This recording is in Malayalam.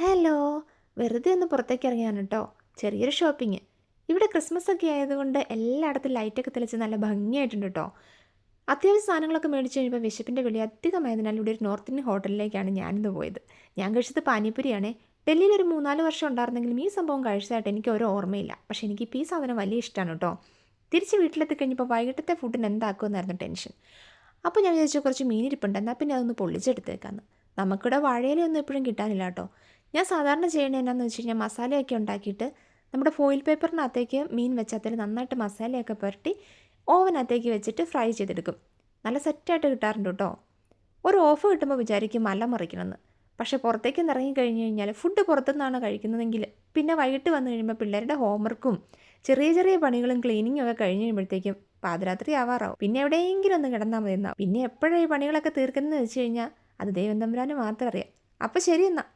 ഹലോ. വെറുതെ ഒന്ന് പുറത്തേക്ക് ഇറങ്ങിയാണ് കേട്ടോ. ചെറിയൊരു ഷോപ്പിംഗ്. ഇവിടെ ക്രിസ്മസ് ഒക്കെ ആയതുകൊണ്ട് എല്ലായിടത്തും ലൈറ്റൊക്കെ തെളിച്ച് നല്ല ഭംഗിയായിട്ടുണ്ട് കേട്ടോ. അത്യാവശ്യം സാധനങ്ങളൊക്കെ മേടിച്ച് കഴിയുമ്പോൾ വിശപ്പിൻ്റെ വിളി അധികമായതിനാൽ ഇവിടെ ഒരു നോർത്ത് ഇന്ത്യൻ ഹോട്ടലിലേക്കാണ് ഞാനിന്ന് പോയത്. ഞാൻ കഴിച്ചത് പാനിപ്പൂരിയാണേ. ഡൽഹിയിൽ ഒരു 3-4 വർഷം ഉണ്ടായിരുന്നെങ്കിലും ഈ സംഭവം കഴിച്ചതായിട്ട് എനിക്ക് ഒരു ഓർമ്മയില്ല. പക്ഷേ എനിക്ക് ഈ സാധനം വലിയ ഇഷ്ടമാണ് കേട്ടോ. തിരിച്ച് വീട്ടിലെത്തി കഴിഞ്ഞപ്പോൾ വൈകിട്ടത്തെ ഫുഡിന് എന്താക്കുമെന്നായിരുന്നു ടെൻഷൻ. അപ്പോൾ ഞാൻ വിചാരിച്ചു കുറച്ച് മീനിരിപ്പുണ്ട്, എന്നാൽ പിന്നെ അതൊന്ന് പൊള്ളിച്ചെടുത്തേക്കാന്ന്. നമുക്കിവിടെ വാഴയിലൊന്നും എപ്പോഴും കിട്ടാനില്ല കേട്ടോ. ഞാൻ സാധാരണ ചെയ്യണത് എന്നാന്ന് വെച്ച് കഴിഞ്ഞാൽ മസാലയൊക്കെ ഉണ്ടാക്കിയിട്ട് നമ്മുടെ ഫോയിൽ പേപ്പറിനകത്തേക്ക് മീൻ വെച്ച് അതിൽ നന്നായിട്ട് മസാലയൊക്കെ പുരട്ടി ഓവനകത്തേക്ക് വെച്ചിട്ട് ഫ്രൈ ചെയ്തെടുക്കും. നല്ല സെറ്റായിട്ട് കിട്ടാറുണ്ട് കേട്ടോ. ഒരു ഓഫ് കിട്ടുമ്പോൾ വിചാരിക്കും മല മറിക്കണമെന്ന്. പക്ഷേ പുറത്തേക്ക് ഇറങ്ങി കഴിഞ്ഞ് കഴിഞ്ഞാൽ ഫുഡ് പുറത്തുനിന്നാണ് കഴിക്കുന്നതെങ്കിൽ പിന്നെ വൈകിട്ട് വന്നു കഴിയുമ്പോൾ പിള്ളേരുടെ ഹോംവർക്കും ചെറിയ ചെറിയ പണികളും ക്ലീനിങ്ങും ഒക്കെ കഴിഞ്ഞ് കഴിയുമ്പോഴത്തേക്കും പാതിരാത്രി ആവാറാവും. പിന്നെ എവിടെയെങ്കിലും ഒന്ന് കിടന്നാൽ മതി എന്നാ. പിന്നെ എപ്പോഴാണ് ഈ പണികളൊക്കെ തീർക്കുന്നതെന്ന് വെച്ച് കഴിഞ്ഞാൽ അത് ദൈവം തമ്പുരാന് മാത്രം അറിയാം. അപ്പോൾ ശരി എന്നാൽ.